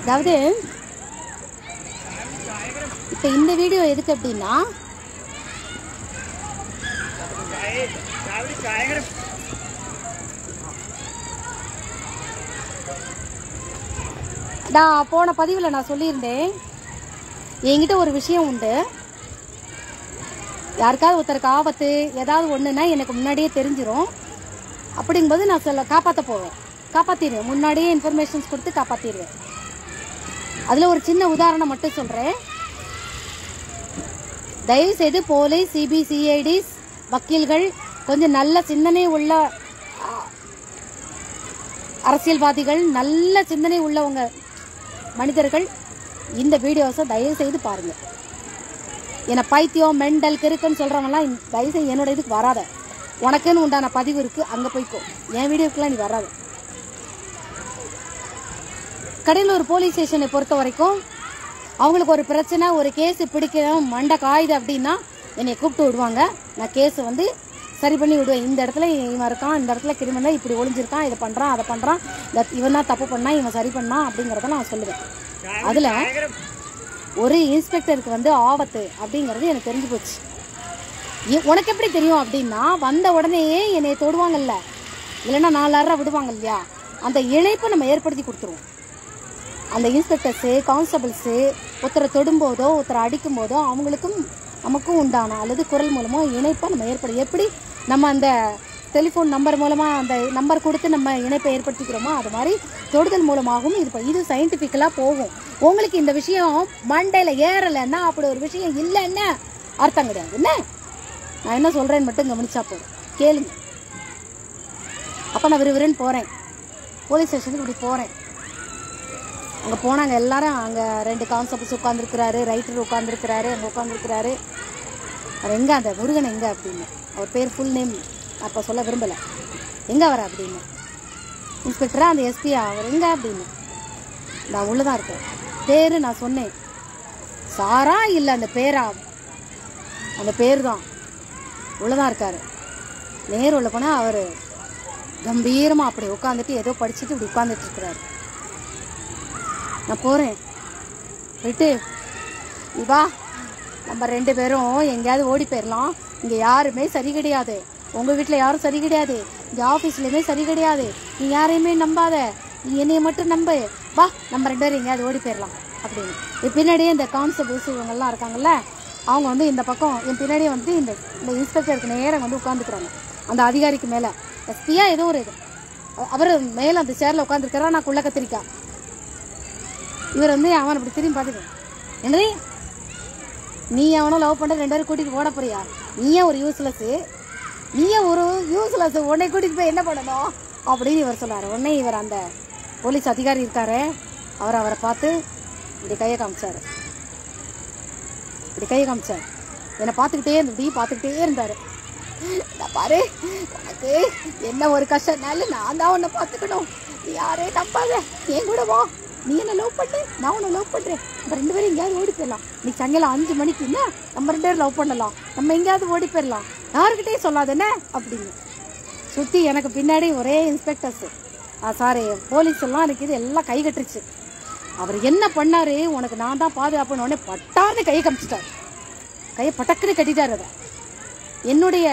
அதாவது இப்போ இந்த வீடியோ எதுக்கு அப்படின்னா, நான் போன பதிவில் நான் சொல்லியிருந்தேன், என்கிட்ட ஒரு விஷயம் உண்டு, யாருக்காவது ஒருத்தருக்கு ஆபத்து ஏதாவது ஒன்றுனா எனக்கு முன்னாடியே தெரிஞ்சிடும். அப்படிங்கும்போது நான் காப்பாற்ற போவேன், காப்பாற்றிடுவேன், முன்னாடியே இன்ஃபர்மேஷன்ஸ் கொடுத்து காப்பாற்றிடுவேன். அதில் ஒரு சின்ன உதாரணம் மட்டும் சொல்கிறேன். தயவுசெய்து போலீஸ், சிபிசிஐடிஸ், வக்கீல்கள், கொஞ்சம் நல்ல சிந்தனை உள்ள அரசியல்வாதிகள், நல்ல சிந்தனை உள்ளவங்க மனிதர்கள் இந்த வீடியோஸை தயவு செய்து பாருங்க. என்ன பைத்தியம், மெண்டல், கிறுக்குன்னு சொல்றவங்கலாம் தயவு செய்து என்னோட இதுக்கு வராத. உனக்குன்னு உண்டான பதிவு இருக்கு, அங்க போய்க்கோ. என் வீடியோக்கெல்லாம் நீ வராது. கடலூர் போலீஸ் ஸ்டேஷனை பொறுத்த வரைக்கும் அவங்களுக்கு ஒரு பிரச்சனை, ஒரு கேஸ் பிடிக்கணும், மண்டை காயுது அப்படின்னா என்னை கூப்பிட்டு விடுவாங்க. நான் கேஸ் வந்து சரி பண்ணி விடுவேன். இந்த இடத்துல இவன் இருக்கான், இந்த இடத்துல கிரிமினல் இப்படி ஒளிஞ்சிருக்கான், இதை பண்றான், அதை பண்றான், இவன் தான் தப்பு பண்ணா, இவன் சரி பண்ணா அப்படிங்கறத நான் சொல்லுவேன். அதுல ஒரு இன்ஸ்பெக்டருக்கு வந்து ஆபத்து அப்படிங்கறது எனக்கு தெரிஞ்சு போச்சு. உனக்கு எப்படி தெரியும் அப்படின்னா, வந்த உடனேயே என்னை தொடுவாங்கல்ல, இல்லைன்னா 4 விடுவாங்க இல்லையா, அந்த இணைப்பை நம்ம ஏற்படுத்தி கொடுத்துருவோம். அந்த இன்ஸ்பெக்டர்ஸு, கான்ஸ்டபிள்ஸு ஒருத்தரை தொடும்போதோ ஒருத்தரை அடிக்கும் போதோ அவங்களுக்கும் நமக்கும் உண்டான அல்லது குரல் மூலமோ இணைப்பை நம்ம எப்படி நம்ம அந்த டெலிஃபோன் நம்பர் மூலமாக அந்த நம்பர் கொடுத்து நம்ம இணைப்பை ஏற்படுத்திக்கிறோமோ அது மாதிரி தொடுதல் மூலமாகவும் இது சயின்டிஃபிக்கலாக போகும். உங்களுக்கு இந்த விஷயம் மண்டையில் ஏறலைன்னா அப்படி ஒரு விஷயம் இல்லைன்னு அர்த்தம் கிடையாது. என்ன நான் என்ன சொல்கிறேன்னு மட்டும் கவனிச்சா போதும், கேளுங்க. அப்போ நான் விறுவிறுன்னு போகிறேன், போலீஸ் ஸ்டேஷனுக்கு இப்படி போகிறேன். அங்கே போனாங்க எல்லாரும், அங்கே 2 கான்ஸ்டபிள்ஸ் உட்காந்துருக்கிறாரு, ரைட்டர் உட்காந்துருக்கிறாரு, அங்கே உட்காந்துருக்கிறாரு. அவர் எங்கே அந்த முருகன் எங்கே அப்படின்னு, அவர் பேர் ஃபுல் நேம் அப்போ சொல்ல விரும்பலை. எங்கே வர அப்படின்னு, இன்ஸ்பெக்டரா அந்த எஸ்பியா, அவர் எங்கே அப்படின்னு, நான் உள்ளதான் இருக்கேன். பேர் நான் சொன்னேன், சாரா இல்லை அந்த பேரா, அந்த பேர் தான், உள்ளதான் இருக்காரு. நேர் உள்ள போனால் அவர் கம்பீரமாக அப்படி உட்காந்துட்டு ஏதோ படிச்சுட்டு இப்படி உட்காந்துட்டு இருக்கிறாரு. நான் போகிறேன், போயிட்டு இவா நம்ம 2 பேரும் எங்கேயாவது ஓடி போயிடலாம், இங்கே யாருமே சரி கிடையாது, உங்கள் வீட்டில் யாரும் சரி கிடையாது, இங்கே ஆஃபீஸ்லேயுமே சரி கிடையாது, நீ யாரையுமே நம்பாத, நீ என்னையை மட்டும் நம்பு, வா நம்ம 2 பேரும் எங்கேயாவது ஓடி போயிடலாம் அப்படின்னு. என் பின்னாடியே இந்த கான்ஸ்டபிள்ஸ் இவங்கெல்லாம் இருக்காங்கல்ல, அவங்க வந்து இந்த பக்கம் என் பின்னாடியே வந்து இந்த இன்ஸ்பெக்டருக்கு நேரம் வந்து உட்காந்துக்கிறாங்க, அந்த அதிகாரிக்கு மேலே. எஸ்பியா ஏதோ ஒரு இது, அவர் மேலே அந்த சேரில் உட்காந்துருக்காரா, நான் குள்ள கத்திரிக்கா. இவர் வந்து அவன் அப்படி திரும்பி பார்த்துக்க, என்னது நீ அவனை லவ் பண்ணுற 2 பேரும் கூட்டிகிட்டு ஓட போறியா, நீயே ஒரு யூஸ்லெஸ்ஸு, உன்னை கூட்டிகிட்டு போய் என்ன பண்ணணும் அப்படின்னு இவர் சொன்னார். உடனே இவர் அந்த போலீஸ் அதிகாரி இருக்காரு, அவரை பார்த்து இப்படி கையை காமிச்சார், என்னை பார்த்துக்கிட்டே இருந்தார். நான் பாரு, உனக்கு என்ன ஒரு கஷ்டம்னாலும் நான் தான் உன்னை பார்த்துக்கணும், நீ யாரையும் நம்பாத, என் கூட வா, நீ என்ன லவ் பண்ணு, நான் உன்னை லவ் பண்ணுறேன், நம்ம 2 பேரும் எங்கேயாவது ஓடி போயிடலாம், நீ சாயங்காலம் 5 மணிக்கு என்ன நம்ம 2 பேரும் லவ் பண்ணலாம், நம்ம எங்கேயாவது ஓடி போயிடலாம், யாருக்கிட்டே சொல்லாதுன்னு அப்படின்னு. சுற்றி எனக்கு பின்னாடி ஒரே இன்ஸ்பெக்டர்ஸு, சாரி போலீஸ் எல்லாம் இருக்குது, எல்லாம் கை கட்டுருச்சு. அவர் என்ன பண்ணாரு, உனக்கு நான் தான் பாதுகாப்புன்னு உடனே பட்டார்னு கையை காமிச்சிட்டார், கையை பட்டக்குன்னு கட்டிட்டார். அதை என்னுடைய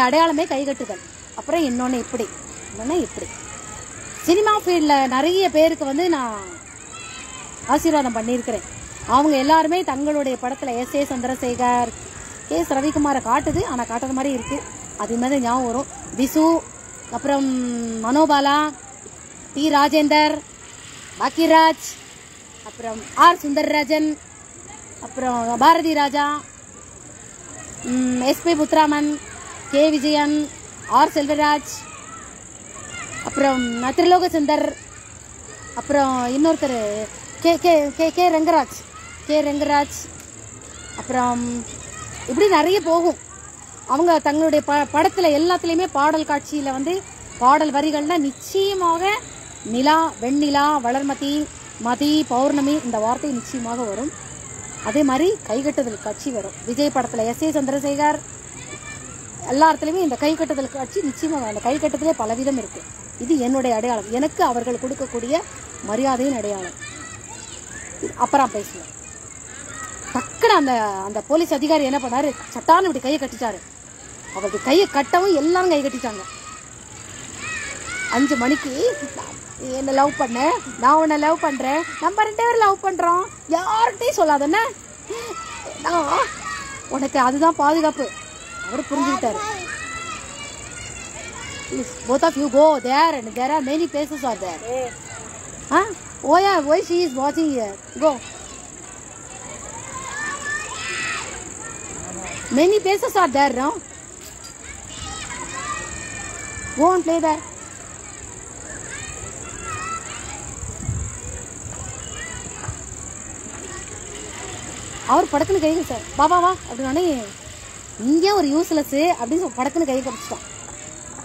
அடையாளமே கை கட்டுதல். அப்புறம் இன்னொன்று இப்படி சினிமா ஃபீல்டில் நிறைய பேருக்கு வந்து நான் ஆசீர்வாதம் பண்ணியிருக்கிறேன். அவங்க எல்லாருமே தங்களுடைய படத்தில் S.A. சந்திரசேகர், K.S. ரவிக்குமாரை காட்டுது, ஆனால் காட்டுற மாதிரி இருக்குது, அது மாதிரி ஞாபகம் வரும். விசு, அப்புறம் மனோபாலா, T. ராஜேந்தர், பாக்கியராஜ், அப்புறம் R. சுந்தர்ராஜன், அப்புறம் Bharathi Raja, S.P. Muthuraman, K. Vijayan, R. Selvaraj, அப்புறம் திரிலோக சுந்தர், அப்புறம் இன்னொருத்தர் கே ரங்கராஜ், அப்புறம் இப்படி நிறைய போகும். அவங்க தங்களுடைய படத்தில் எல்லாத்துலேயுமே பாடல் காட்சியில் வந்து பாடல் வரிகள்னா நிச்சயமாக நிலா, வெண்ணிலா, வளர்மதி, மதி, பௌர்ணமி இந்த வார்த்தை நிச்சயமாக வரும். அதே மாதிரி கைகட்டுதல் காட்சி வரும். விஜய் படத்தில் S.A. சந்திரசேகர், எல்லா இடத்துலையுமே இந்த கை கட்டுதல் காட்சி நிச்சயமாக அந்த கை கட்டுதலே பலவிதம் இருக்கு. இது என்னுடைய அடையாளம், எனக்கு அவர்கள் கொடுக்கக்கூடிய மரியாதையின் அடையாளம். அப்புறம் பேசுவேன். டக்குன்னு அந்த அந்த போலீஸ் அதிகாரி என்ன பண்ணாரு, சட்டான்னு இப்படி கையை கட்டிட்டாரு. அவருக்கு கையை கட்டவும் எல்லாரும் கை கட்டிட்டாங்க. 5 மணிக்கு என்ன லவ் பண்ண, நான் உன்னை லவ் பண்றேன், நம்ம 2 பேரும் லவ் பண்றோம், யார்கிட்டையும் சொல்லாதண்ணே, உனக்கு அதுதான் பாதுகாப்பு. அவர் புரிஞ்சுக்கிட்டாரு. Both of you go there and there are many places are there. Huh? Oh yeah, why she is watching here? Go. Many places are there, no? Go and play there. அவர் படக்குன்னு கைகள் sir Baba வா அப்படின்னே, இங்கே ஒரு useless அப்படின்னு படக்குன்னு கையை கடிச்சிட்டான்.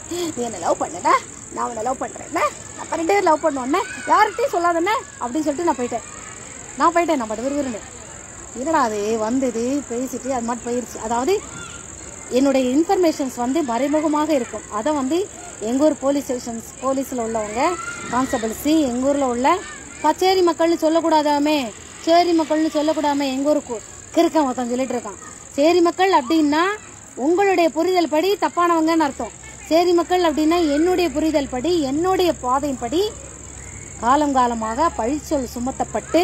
நீ என்ன லவ் பண்ணடா, நான் உன்னை லவ் பண்ணுறேன், நம்ம 2 பேரும் லவ் பண்ணுவோன்னே, யார்கிட்டையும் சொல்லாதண்ணே அப்படின்னு சொல்லிட்டு நான் போயிட்டேன். நம்ம விறுவிறுன்னு என்னடா அது வந்தது பேசிட்டு அது மட்டும் போயிடுச்சு. அதாவது என்னுடைய இன்ஃபர்மேஷன்ஸ் வந்து மறைமுகமாக இருக்கும். அதை வந்து எங்கள் ஊர் போலீஸில் உள்ளவங்க கான்ஸ்டபிள்ஸு, எங்கள் ஊரில் உள்ள சேரி மக்கள்னு சொல்லக்கூடாதாமே, சேரி மக்கள்னு சொல்லக்கூடாமே, எங்கள் ஊருக்கு கிறுக்க மொத்தம் சொல்லிட்டு இருக்கான். சேரி மக்கள் அப்படின்னா உங்களுடைய புரிதல் படி தப்பானவங்கன்னு அர்த்தம். சேரி மக்கள் அப்படின்னா என்னுடைய புரிதல் படி, என்னுடைய பாதையின் படி காலங்காலமாக பழிச்சொல் சுமத்தப்பட்டு,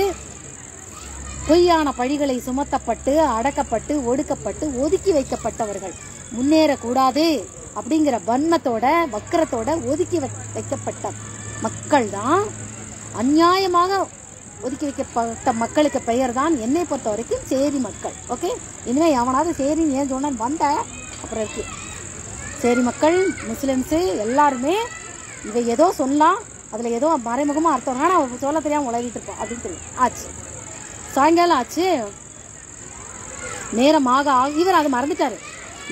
பொய்யான பழிகளை சுமத்தப்பட்டு, அடக்கப்பட்டு, ஒடுக்கப்பட்டு, ஒதுக்கி வைக்கப்பட்டவர்கள், முன்னேறக்கூடாது அப்படிங்கிற வன்மத்தோட வக்கரத்தோட ஒதுக்கி வைக்கப்பட்ட மக்கள் தான், அநியாயமாக ஒதுக்கி வைக்கப்பட்ட மக்களுக்கு பெயர் தான் என்னை பொறுத்த வரைக்கும் சேரி மக்கள். ஓகே, இனிமே எவனாவது சேரின்னு ஏன் சொன்ன வந்த அப்புறம் இருக்கு. சேரி மக்கள், முஸ்லிம்ஸு எல்லாருமே இதை ஏதோ சொல்லலாம், அதில் ஏதோ மறைமுகமாக அர்த்தம், ஆனால் அவன் சொல்ல தெரியாமல் உலகிட்டு இருப்போம் அப்படின்னு தெரியும். ஆச்சு, சாயங்காலம் ஆச்சு. நேரம் ஆக ஆக இவர் அதை மறந்துட்டாரு.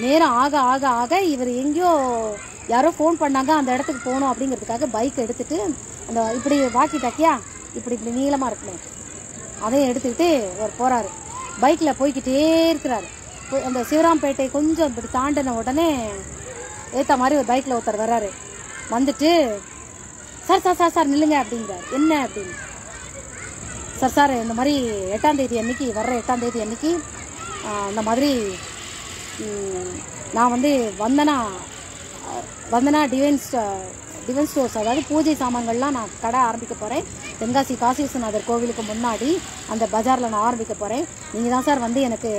நேரம் ஆக ஆக ஆக இவர் எங்கேயோ யாரோ ஃபோன் பண்ணாங்க, அந்த இடத்துக்கு போகணும் அப்படிங்கிறதுக்காக பைக் எடுத்துட்டு, அந்த இப்படி வாக்கி டாக்கியா இப்படி நீளமாக இருக்குமே அதையும் எடுத்துக்கிட்டு அவர் போகிறாரு. பைக்கில் போய்கிட்டே இருக்கிறாரு. அந்த சிவராம்பேட்டை கொஞ்சம் இப்படி தாண்டின உடனே ஏற்ற மாதிரி ஒரு பைக்கில் ஒருத்தர் வர்றாரு. வந்துட்டு சார் சார் சார் சார் நில்லுங்க அப்படிங்கிறார். என்ன அப்படின்னு, சார் இந்த மாதிரி 8ஆம் தேதி அன்னைக்கு, வர்ற 8ஆம் தேதி அன்னைக்கு இந்த மாதிரி நான் வந்து வந்தனா டிவைன் ஸ்டோர்ஸ், அதாவது பூஜை சாமான்கள்லாம் நான் கடை ஆரம்பிக்க போகிறேன். தென்காசி காசி விஸ்வநாதர் கோவிலுக்கு முன்னாடி அந்த பஜாரில் நான் ஆரம்பிக்க போகிறேன். நீங்கள் தான் சார் வந்து எனக்கு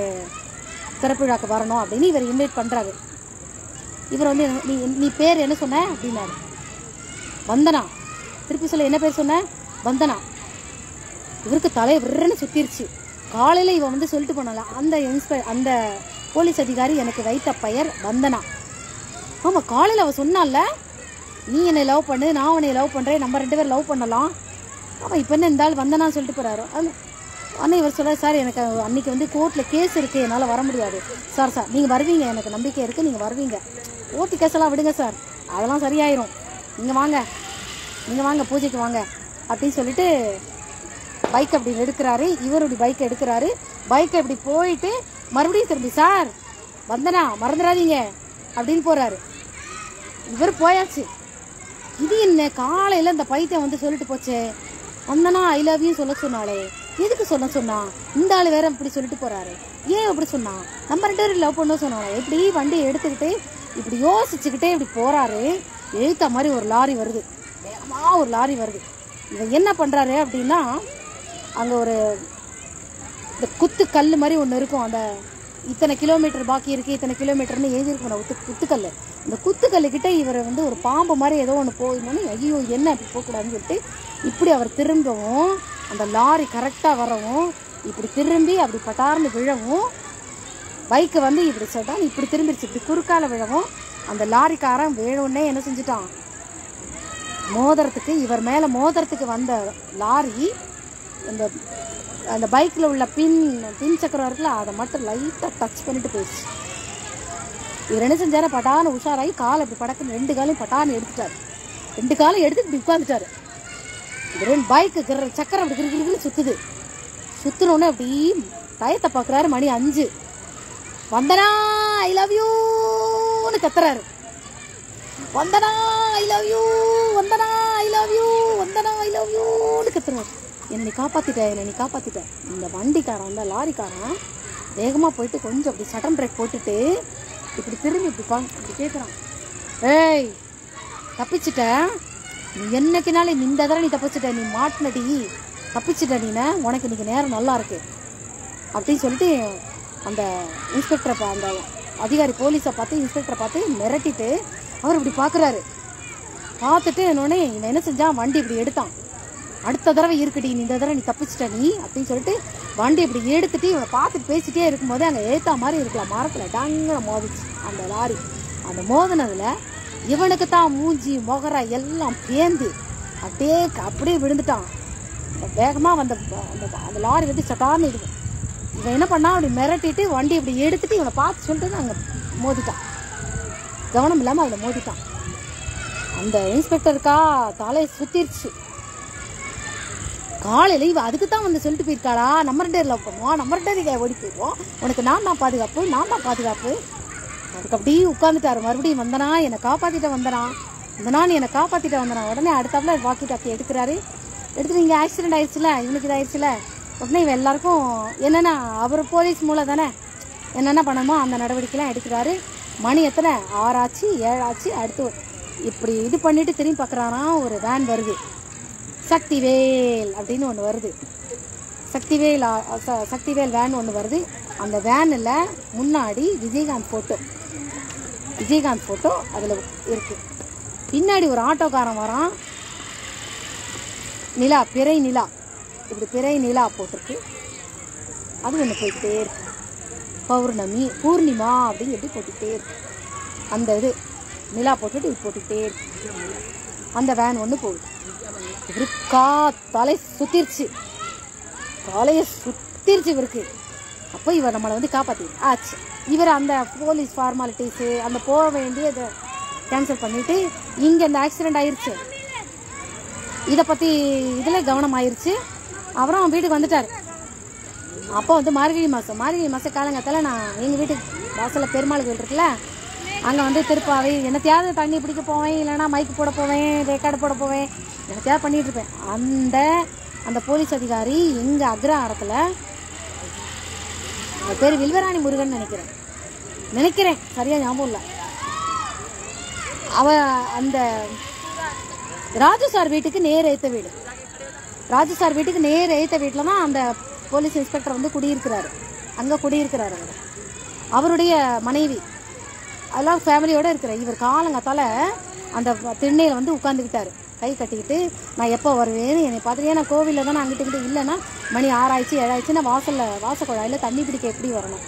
திறப்பு விழாக்கு வரணும் அப்படின்னு இவர் இன்வைட் பண்ணுறாரு. இவர் வந்து நீ பேர் என்ன சொன்ன அப்படின்னாரு. வந்தனா. திருப்பி சொல்ல, என்ன பேர் சொன்ன? வந்தனா. இவருக்கு தலை விரன்னு சுத்திருச்சு. காலையில் இவன் வந்து சொல்லிட்டு போனால அந்த போலீஸ் அதிகாரி எனக்கு வைத்த பெயர் வந்தனா. ஆமாம், காலையில் அவள் சொன்னால நீ என்னை லவ் பண்ணு, நான் உன்னை லவ் பண்ணுறேன், நம்ம 2 பேரும் லவ் பண்ணலாம். ஆமாம், இப்போ என்ன இருந்தாலும் வந்தனான்னு சொல்லிட்டு போகிறாரு. ஆனால் இவர் சொல்கிறார், சார் எனக்கு அன்றைக்கி வந்து கோர்ட்டில் கேஸ் இருக்குது, என்னால் வர முடியாது. சார் நீங்கள் வருவீங்க, எனக்கு நம்பிக்கை இருக்குது, நீங்கள் வருவீங்க. ஓட்டு கேஸெல்லாம் விடுங்க சார், அதெல்லாம் சரியாயிரும், நீங்கள் வாங்க பூஜைக்கு வாங்க அப்படின்னு சொல்லிட்டு பைக் அப்படி எடுக்கிறாரு. இவர் இப்படி பைக்கை எடுக்கிறாரு. பைக்கை இப்படி போயிட்டு மறுபடியும் திரும்பி, சார் வந்தனா மறந்துடாதீங்க அப்படின்னு போகிறாரு. இவர் போயாச்சு. இது என்ன காலையில் இந்த பைத்தியம் வந்து சொல்லிட்டு போச்சே, வந்தனா ஐ லவ் யூ சொல்ல சொன்னாலே, எதுக்கு சொன்னா? இந்த ஆள் வேற இப்படி சொல்லிட்டு போறாரு, ஏன் அப்படி சொன்னா? நம்ம 2 பேரும் லவ் பண்ண சொன்னாங்க. இப்படி வண்டி எடுத்துக்கிட்டு இப்படி யோசிச்சுக்கிட்டே இப்படி போறாரு. எழுத்த மாதிரி ஒரு லாரி வருது, வேகமா ஒரு லாரி வருது. இவன் என்ன பண்றாரு அப்படின்னா, அங்க ஒரு இந்த குத்து கல் மாதிரி ஒன்று இருக்கும், அந்த இத்தனை கிலோமீட்டர் பாக்கி இருக்கு, இத்தனை கிலோமீட்டர்னு எழுதியிருக்கணும் குத்துக்கல். இந்த குத்துக்கல்லு கிட்ட இவரை வந்து ஒரு பாம்பு மாதிரி ஏதோ ஒன்று போயிடணும்னு, ஐயோ என்ன அப்படி போகக்கூடாதுன்னு சொல்லிட்டு இப்படி அவர் திரும்பவும், அந்த லாரி கரெக்டாக வரவும், இப்படி திரும்பி அப்படி பட்டார்னு விழவும், பைக்கு வந்து இப்படி சொல்லிட்டான், இப்படி திரும்பிடுச்சு, இப்படி குறுக்கால விழவும், அந்த லாரிக்காரன் வேணும்னே என்ன செஞ்சுட்டான், மோதிரத்துக்கு இவர் மேலே மோதிரத்துக்கு வந்த லாரி அந்த பைக்கில் உள்ள பின் சக்கரம் இருக்குல்ல, அதை மட்டும் லைட்டாக டச் பண்ணிட்டு போயிடுச்சு. இவர் என்ன செஞ்சாரு, பட்டான்னு உஷாராகி காலை இப்படி படக்குன்னு 2 காலையும் பட்டான்னு எடுத்துட்டாரு. 2 காலையும் எடுத்து இப்படி உட்காந்துட்டாரு. இந்த 2 பைக்கு சக்கரம் அப்படி கிருக்கிருக்குன்னு சுத்துது. சுத்தினோடனே அப்படி டயத்தை பார்க்குறாரு. மணி 5. வந்தனா ஐ லவ் யூ யூன்னு கத்துறாரு. Vandana I love you, Vandana I love you, Vandana I love யூன்னு கத்துறாரு. என்னை காப்பாத்திட்ட, என்னை காப்பாத்திட்ட. இந்த வண்டிக்காரன் அந்த லாரிக்காரன் வேகமா போயிட்டு கொஞ்சம் அப்படி சடன் பிரேக் போட்டுட்டு இப்படி திரும்பி இப்படி கேட்குறான், ஏய் தப்பிச்சிட்ட, நீ என்னைக்குனாலும் இந்த தடவை நீ தப்பிச்சிட்ட, நீ மாட்டினடி, தப்பிச்சிட்ட, நீன உனக்கு இன்னைக்கு நேரம் நல்லா இருக்கு அப்படின்னு சொல்லிட்டு அந்த இன்ஸ்பெக்டரை அந்த அதிகாரி போலீஸை பார்த்து இன்ஸ்பெக்டரை பார்த்து மிரட்டிட்டு அவர் இப்படி பார்க்குறாரு. பார்த்துட்டு என்னோடனே இவன் என்ன செஞ்சான், வண்டி இப்படி எடுத்தான். அடுத்த தடவை இருக்குடி, நீ இந்த தடவை நீ தப்பிச்சிட்ட நீ அப்படின்னு சொல்லிட்டு வண்டி இப்படி எடுத்துட்டு இவனை பார்த்துட்டு பேசிட்டே இருக்கும்போதே அங்கே ஏத்தா மாதிரி இருக்கலாம் மரத்தில் டங்குற மோதிச்சு அந்த லாரி. அந்த மோதினதுல இவனுக்கு தான் மூஞ்சி முகர எல்லாம் பேந்து அப்படியே விழுந்துட்டான். வேகமாக வந்த அந்த லாரி வந்து சட்டான்னு இருக்கு. இவன் என்ன பண்ணா, அப்படி மிரட்டிட்டு வண்டி இப்படி எடுத்துட்டு இவனை பார்த்து சொல்லிட்டு அங்கே மோதிட்டான். கவனம் இல்லாமல் அவனை மோதிட்டான். அந்த இன்ஸ்பெக்டருக்கா தலையை சுத்திருச்சு. காலையில் இவ அதுக்கு தான் வந்து சொல்லிட்டு போயிருக்காளா, நம்ம 2 பேர் லவ் பண்ணுவோம், நம்ம 2 பேர் ஓடி போயிடுவோம், உனக்கு நான் தான் பாதுகாப்பு, நான் தான் பாதுகாப்பு. அதுக்கு அப்படியே உட்காந்துட்டாரு. மறுபடியும் வந்தனா என்னை காப்பாற்றிட்ட, வந்தனா வந்தனா நீ என்னை காப்பாற்றிட்ட, வந்தனா. உடனே அடுத்தாப்புல வாக்கி டாக்கி எடுக்கிறாரு. எடுத்துட்டு இங்கே ஆக்சிடென்ட் ஆயிடுச்சுல, இவனுக்கு இதாயிடுச்சுல. உடனே இவன் எல்லாருக்கும் என்னென்னா அவர் போலீஸ் மூலம் தானே என்னென்ன பண்ணணுமோ அந்த நடவடிக்கைலாம் எடுக்கிறாரு. மணி எத்தனை 6 ஆச்சு 7 ஆச்சு. அடுத்து இப்படி இது பண்ணிட்டு திரும்பி பார்க்குறானா, ஒரு வேன் வருது, சக்திவேல் அப்படின்னு ஒன்று வருது. சக்திவேல் வேன் ஒன்று வருது. அந்த வேனில் முன்னாடி விஜயகாந்த் ஃபோட்டோ அதில் இருக்கு. பின்னாடி ஒரு ஆட்டோக்காரன் வரான். நிலா, பிறை நிலா, இப்படி பிறை நிலா போட்டிருக்கு. அது ஒன்று போய்கிட்டே இருக்கு. பௌர்ணமி பூர்ணிமா அப்படின்னு எப்படி போட்டுக்கிட்டே இருக்கு. அந்த இது நிலா போட்டுட்டு இது போட்டுக்கிட்டே இருக்கு. அந்த வேன் ஒன்று போகுது. இவருக்கா தலையை சுத்திருச்சு இவருக்கு. அப்போ இவர் நம்மளை வந்து காப்பாற்றி ஆச்சு. இவர் அந்த போலீஸ் ஃபார்மாலிட்டிஸு அந்த போக வேண்டியதை கேன்சல் பண்ணிட்டு இங்கே இந்த ஆக்சிடென்ட் ஆயிடுச்சு, இதை பற்றி இதில் கவனம் ஆயிடுச்சு. அப்புறம் வீட்டுக்கு வந்துட்டார். அப்போ வந்து மார்கழி மாதம் காலங்கத்தால் நான் எங்கள் வீட்டுக்கு வாசலில் பெருமாள் கோயில் இருக்குல்ல, அங்கே வந்து திருப்பாவை என்னத்தையாவது தண்ணி பிடிக்க போவேன், இல்லைன்னா மைக்கு போட போவேன், ரெக்கார்டு போட போவேன், என்னத்தையாவது பண்ணிட்டு இருப்பேன். அந்த போலீஸ் அதிகாரி எங்கள் அக்ரஹாரத்தில், பேர் வில்வராணி முருகன் நினைக்கிறேன் சரியா ஞாபகம் இல்லை. அந்த ராஜு சார் வீட்டுக்கு நேர் ஏற்ற வீடு, வீட்டில் தான் அந்த போலீஸ் இன்ஸ்பெக்டர் வந்து குடியிருக்கிறாரு. அங்கே குடியிருக்கிறாரு அவருடைய மனைவி, அதெல்லாம் ஃபேமிலியோடு இருக்கிறார். இவர் காலங்காத்தால் அந்த திண்ணையில் வந்து உட்காந்துக்கிட்டாரு, கை கட்டிக்கிட்டு. நான் எப்போ வருவேன்னு என்னை பார்த்துட்டு, நான் கோவிலில் தான் அங்கிட்டு இல்லைன்னா மணி 6 ஆயிடுச்சு 7 ஆயிடுச்சுன்னா வாசக்குழாயில் தண்ணி பிடிக்க எப்படி வரணும்,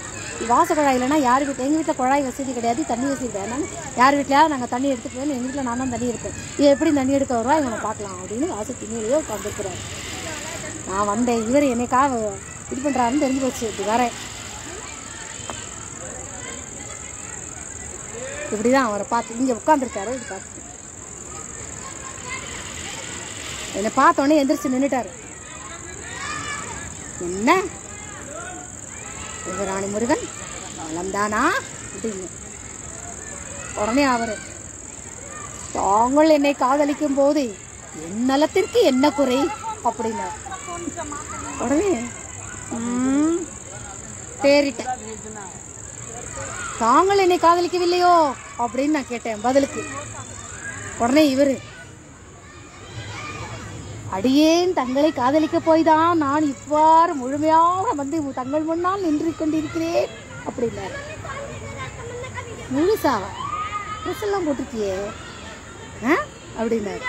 வாசக்குழாய் இல்லைன்னா யார் வீட்டில், எங்கள் வீட்டில் குழாய் வசதி கிடையாது, தண்ணி வசதி கிடையாது, யார் வீட்டிலையாவது நாங்கள் தண்ணி எடுத்துட்டு போய் எங்கள் வீட்டில் நான் தான் தண்ணி எடுப்பேன், இது எப்படி தண்ணி எடுக்க வருவா இவனை பார்க்கலாம் அப்படின்னு வாசல் திண்ணையிலேயே உட்காந்துருக்கிறார். நான் வந்தேன், இவர் என்னைக்காக இது பண்ணுறாருன்னு தெரிஞ்சு போச்சு. இப்படி வரேன், இப்படிதான் அவரை பார்த்து இங்கே உட்காந்துருக்காரு. இது பார்த்து என்னை பார்த்தோன்னே எந்திரிச்சு நின்றுட்டாரு. என்ன வில்வராணி முருகன் நலம்தானா அப்படின்னு. உடனே அவரு, தாங்கள் என்னை காதலிக்கும் போது என் நலத்திற்கு என்ன குறை அப்படின்னார். உடனே தேறிட்டேன். தாங்கள் என்னை காதலிக்கவில்லையோ அப்படின்னு நான் கேட்டேன் பதிலுக்கு. உடனே இவரு, அடியேன் தங்களை காதலிக்க போய்தான் நான் இவ்வாறு முழுமையாக வந்து தங்கள் முன்னால் நின்று கொண்டிருக்கிறேன் அப்படின்னாரு. முழுசாவா ட்ரெஸ் எல்லாம் போட்டிருக்கியே அப்படின்னாரு.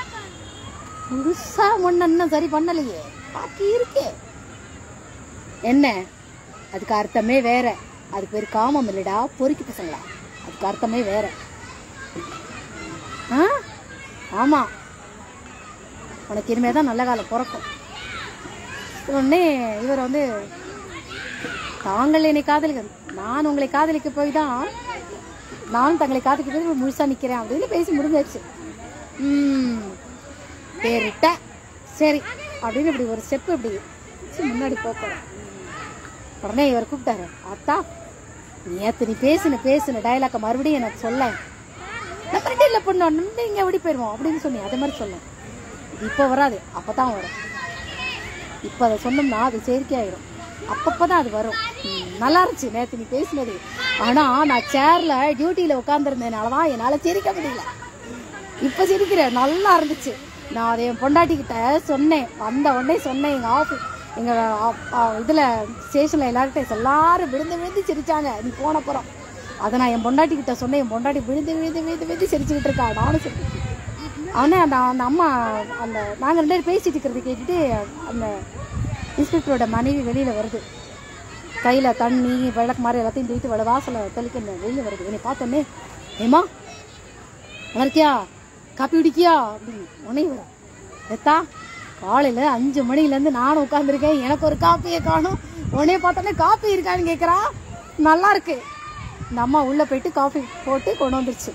முழுசா முன்ன சரி பண்ணலையே, பாக்கி இருக்கே. என்ன அதுக்கு அர்த்தமே வேற, அது பேர் காமம் இல்லடா பொறுக்கி பசங்களா, அதுக்கு அர்த்தமே வேற. ஆமா, உனக்கு இனிமேதான் நல்ல காலம் பிறக்கும். உடனே இவர் வந்து, தாங்கள் என்னை காதலிக்க, நான் உங்களை காதலிக்க போய் தான் நானும் தங்களை காதலிக்க போய் முழுசா நிக்கிறேன் அப்படின்னு பேசி முடிஞ்சாச்சு. பேரிட்ட சரி அப்படின்னு இப்படி ஒரு ஸ்டெப் இப்படி முன்னாடி போறேன். உடனே இவர் கூப்பிட்டாரு, அத்தா நேற்று நீ பேசுன டயலாக்க மறுபடியும் எனக்கு சொல்ல, நம்ம ரெண்டு இல்லை பண்ணோம், இங்கே எப்படி போயிடுவோம் அப்படின்னு சொன்னி அதே மாதிரி சொல்ல. இப்போ வராது, அப்போ தான் வரும். இப்போ அதை சொன்னோம்னா அது செயற்கை ஆயிடும். அப்பப்போ தான் அது வரும். நல்லா இருந்துச்சு நேற்று நீ பேசினது. ஆனால் நான் சேரில் டியூட்டியில் உட்காந்துருந்தேனால தான் என்னால் சிரிக்க முடியல. இப்போ சிரிக்கிறேன், நல்லா இருந்துச்சு. நான் அதை என் பொண்டாட்டிக்கிட்ட சொன்னேன், வந்த உடனே சொன்னேன். எங்கள் இதில் ஸ்டேஷனில் எல்லாரும் விழுந்து சிரிச்சாங்க நீ போன அப்புறம். அதை நான் என் பொண்டாட்டிக்கிட்ட சொன்னேன். என் பொண்டாட்டி விழுந்து சிரிச்சுக்கிட்டு இருக்கா, நானும் சிரிச்சு. அவனே அந்த அம்மா நாங்கள் 2 பேரும் பேசிட்டு இருக்கிறது கேட்டுட்டு அந்த இன்ஸ்பெக்டரோட மனைவி வெளியில் வருது. கையில் தண்ணி விளக்கு மாதிரி எல்லாத்தையும் தூக்கிட்டு வாசலை தெளிக்க வெளியில் வருது. என்னை பார்த்தோன்னே, ஏமா நல்லா இருக்கியா, காப்பி குடிக்கியா அப்படின்னு உடனே வரும். எத்தா காலையில் 5 மணிலேருந்து நானும் உட்காந்துருக்கேன், எனக்கு ஒரு காப்பியை காணும். உடனே பார்த்தோன்னே காப்பி இருக்கான்னு கேட்குறா. நல்லா இருக்கு. இந்த அம்மா உள்ளே போயிட்டு காஃபி போட்டு கொண்டு வந்துருச்சு.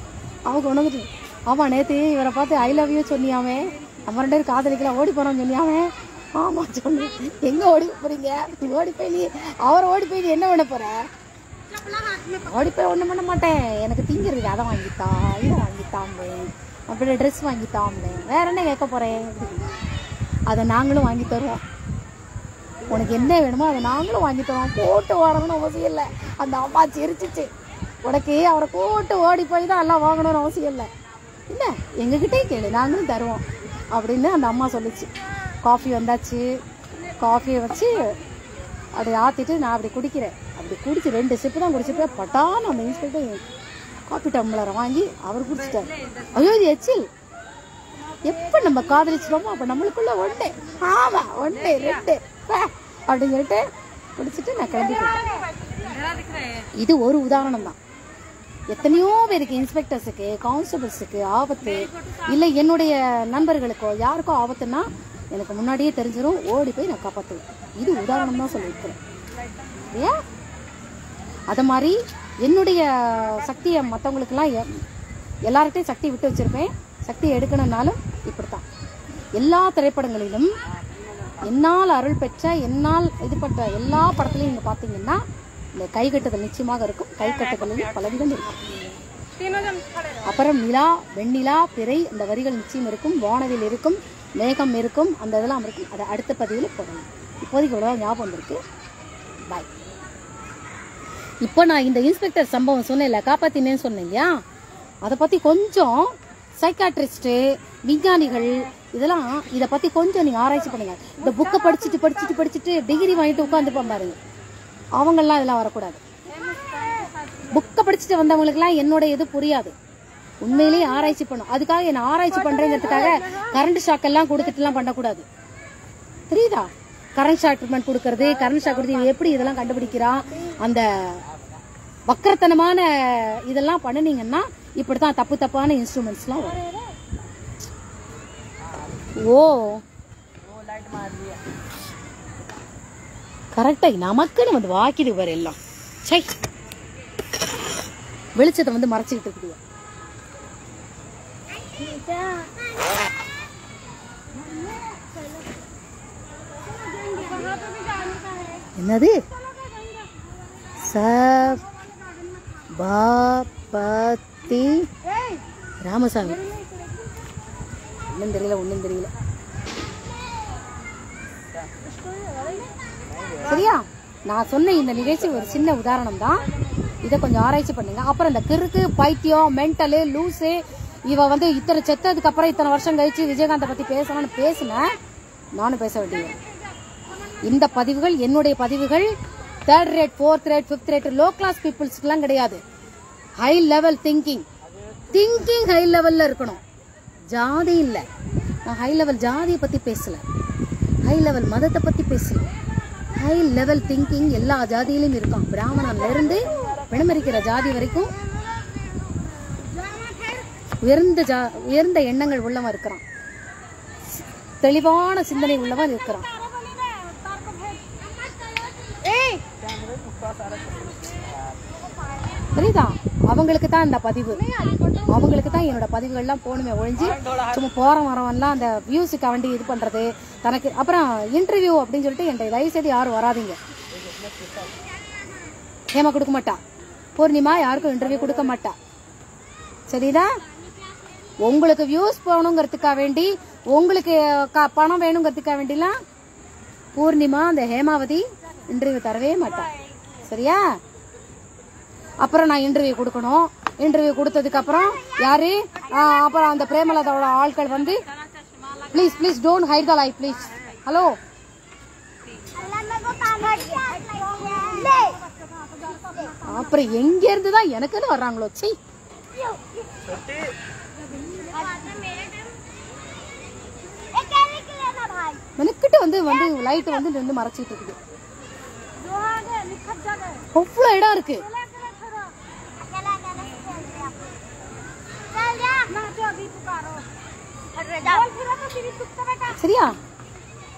அவன் கொண்டு வந்துட்டு, ஆமாம் நேற்று இவரை பார்த்து ஐ லவ் யூ சொன்னியாமே, நம்ம 2 பேரும் காதலிக்கலாம் ஓடி போகிறோம்னு சொன்னியாமே. ஆமாம் சொன்னேன். எங்கே ஓடி போகிறீங்க? ஓடி போய் நீ என்ன பண்ண போகிற? ஓடி போய் ஒன்றும் பண்ண மாட்டேன், எனக்கு திங்கிறதுக்கு அதை வாங்கித்தா இதை வாங்கித்தாம்பே, அப்படியே ட்ரெஸ் வாங்கித்தாம்பே, வேற என்ன கேட்க போகிறேன்? அதை நாங்களும் வாங்கி தருவோம். உனக்கு என்ன வேணுமோ அதை நாங்களும் வாங்கி தருவோம். போட்டு வரணும்னு அவசியம் இல்லை. அந்த அம்மா சிரிச்சிச்சு. உனக்கு அவரை கூட்டு ஓடி போய் தான் எல்லாம் வாங்கணும்னு அவசியம் இல்லை, இல்லை எங்ககிட்டே கேளு நாங்களும் தருவோம் அப்படின்னு அந்த அம்மா சொல்லிச்சு. காஃபி வந்தாச்சு. காஃபியை வச்சு அப்படி ஆற்றிட்டு நான் அப்படி குடிக்கிறேன். அப்படி குடிச்சு 2 சிப்பு தான் குடிச்சிப்பேன். பட்டான்னு அந்த இன்ஸ்பெக்டர் காஃபி டம்ளரை வாங்கி அவர் குடிச்சிட்டாரு. ஐயோ இது எச்சில். எப்போ நம்ம காதலிச்சிட்டோமோ அப்போ நம்மளுக்குள்ள 1 ஆமாம் 1 2 அப்படின்னு சொல்லிட்டு குடிச்சிட்டு நான் கிளம்பிட்டேன். இது ஒரு உதாரணம் தான். எத்தனையோ பேருக்கு, இன்ஸ்பெக்டர்ஸுக்கு, கான்ஸ்டபிள்ஸுக்கு ஆபத்து, இல்லை என்னுடைய நண்பர்களுக்கோ யாருக்கோ ஆபத்துன்னா எனக்கு முன்னாடியே தெரிஞ்சிடும், ஓடி போய் நான் காப்பாற்றுவேன். இது உதாரணம் தான் சொல்லியிருக்கிறேன். இல்லையா? அதை மாதிரி என்னுடைய சக்தியை மற்றவங்களுக்கெல்லாம் எல்லார்கிட்டையும் சக்தி விட்டு வச்சுருப்பேன். சக்தியை எடுக்கணும்னாலும் இப்படித்தான். எல்லா திரைப்படங்களிலும் என்னால் அருள் பெற்ற, என்னால் இது பட்ட எல்லா படத்துலையும் நீங்கள் பார்த்தீங்கன்னா இந்த கைகட்டுதல் நிச்சயமாக இருக்கும். கைகட்டுதலில் பலவிதம் இருக்கும். அப்புறம் நிலா, வெண்ணிலா, பிறை, அந்த வரிகள் நிச்சயம் இருக்கும். வானவில் இருக்கும், மேகம் இருக்கும், அந்த இதெல்லாம் இருக்கும். அதை அடுத்த பதிவில் போடணும். இப்போதைக்கு இவ்வளோ ஞாபகம் வந்திருக்கு. பாய். இப்போ நான் இந்த இன்ஸ்பெக்டர் சம்பவம் சொன்னேன்ல, காப்பாத்தினேன்னு சொன்னேன் இல்லையா, அதை பற்றி கொஞ்சம் சைக்காட்ரிஸ்ட்டு, விஞ்ஞானிகள் இதெல்லாம் இதை பற்றி கொஞ்சம் நீங்கள் ஆராய்ச்சி பண்ணுங்க. இந்த புக்கை படிச்சுட்டு டிகிரி வாங்கிட்டு உட்காந்துப்பான் பாருங்க, அவங்கெல்லாம் இதெல்லாம் வரக்கூடாது. புக்கை படிச்சுட்டு வந்தவங்களுக்குலாம் என்னோட இது புரியாது. உண்மையிலேயே ஆராய்ச்சி பண்ணும். அதுக்காக என்ன ஆராய்ச்சி பண்றேங்கிறதுக்காக கரண்ட் ஷாக் எல்லாம் கொடுத்துட்டுலாம் பண்ணக்கூடாது. தெரியுதா? கரண்ட் ஷாக் ட்ரீட்மெண்ட் கொடுக்கறது, கரண்ட் ஷாக் கொடுத்து எப்படி இதெல்லாம் கண்டுபிடிக்கிறான், அந்த வக்கரத்தனமான இதெல்லாம் பண்ணினீங்கன்னா இப்படித்தான் தப்பான இன்ஸ்ட்ருமெண்ட்ஸ்லாம் வரும். ஓ கரெக்டா நமக்குன்னு வந்து வாக்கிடு வர எல்லாம் சை வெளிச்சத்தை வந்து மறைச்சிக்கிட்டு இருக்குது. என்னது சபாபதி ராமசாமி? ஒன்னும் தெரியல. சரியா? நான் சொன்ன இந்த நிகழ்ச்சி ஒரு சின்ன உதாரணம் தான். இதை கொஞ்சம் ஆராய்ச்சி பண்ணுங்க. அப்புறம் இந்த கிறுக்கு, பைத்தியம், மென்டலு, லூஸு, இவ வந்து இத்தனை செத்ததுக்கு அப்புறம் இத்தனை வருஷம் கழிச்சு விஜயகாந்தை பத்தி பேசணும்னு பேசினேன். நானும் பேச வேண்டியது. இந்த பதிவுகள் என்னுடைய பதிவுகள் 3rd rate 4th rate 5th rate low class பீப்புள்ஸ்க்குலாம் கிடையாது. ஹை லெவல் திங்கிங் ஹை லெவல்ல இருக்கணும். ஜாதி இல்லை. நான் ஹை லெவல் ஜாதியை பத்தி பேசல, ஹை லெவல் மதத்தை பத்தி பேசல. ஹை லெவல் திங்கிங் எல்லா ஜாதியிலும் இருக்கும். பிராமணன்ல இருந்து பிணமரிக்கிற ஜாதி வரைக்கும் உயர்ந்த எண்ணங்கள் உள்ளவன் இருக்கிறான். தெளிவான சிந்தனை உள்ளவன் இருக்கிறான். புரியுதா? அவங்களுக்கு தான் இந்த பதிவு, அவங்களுக்கு தான் என்னோட பதிவுகள்லாம் போகணுமே ஒழிஞ்சு சும்மா போற வரவன்லாம் அந்த வியூஸுக்கு வண்டி இது பண்றது தனக்கு. அப்புறம் இன்டர்வியூ அப்படின்னு சொல்லிட்டு என்கிட்ட தயவு செய்து யாரும் வராதிங்க. ஏமா கொடுக்க மாட்டா. பூர்ணிமா யாருக்கும் இன்டர்வியூ கொடுக்க மாட்டா. சரிதா? உங்களுக்கு வியூஸ் போகணுங்கிறதுக்காக வேண்டி, உங்களுக்கு பணம் வேணுங்கிறதுக்காக வேண்டிலாம் பூர்ணிமா அந்த ஹேமாவதி இன்டர்வியூ தரவே மாட்டா. சரியா? அப்புறம் நான் இன்டர்வியூ கொடுக்கணும். இன்டர்வியூ கொடுத்ததுக்கு அப்புறம் யாரு அப்புறம் அந்த பிரேமலதாவோட ஆட்கள் வந்து please please don't height the light please. Hello, அப்புறம் எங்க இருந்து தான் எனக்குன்னு வர்றாங்களோ. சீ, மெனக்கிட்டு வந்து வந்து லைட் வந்து நின்று மறைச்சிட்டு இருக்குது. அவ்வளவு இடம் இருக்கு. சரியா?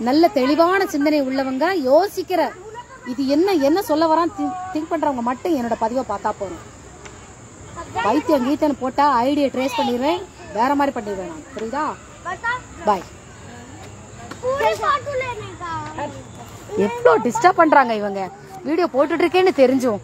நல்ல தெளிவான சிந்தனை உள்ளவங்க, யோசிக்கிற இது என்ன சொல்ல வரான் திங்க் பண்றவங்க மட்டும் என்னோட பதிவை பார்த்தா போறோம். வைத்தியம் கீத்தன் போட்டா ஐடியா ட்ரேஸ் பண்ணிடுவேன், வேற மாதிரி பண்ணிடுவேன் நான். புரியுதா? பாய். எவ்வளோ டிஸ்டர்ப் பண்றாங்க இவங்க. வீடியோ போட்டுட்டு இருக்கேன்னு தெரிஞ்சும்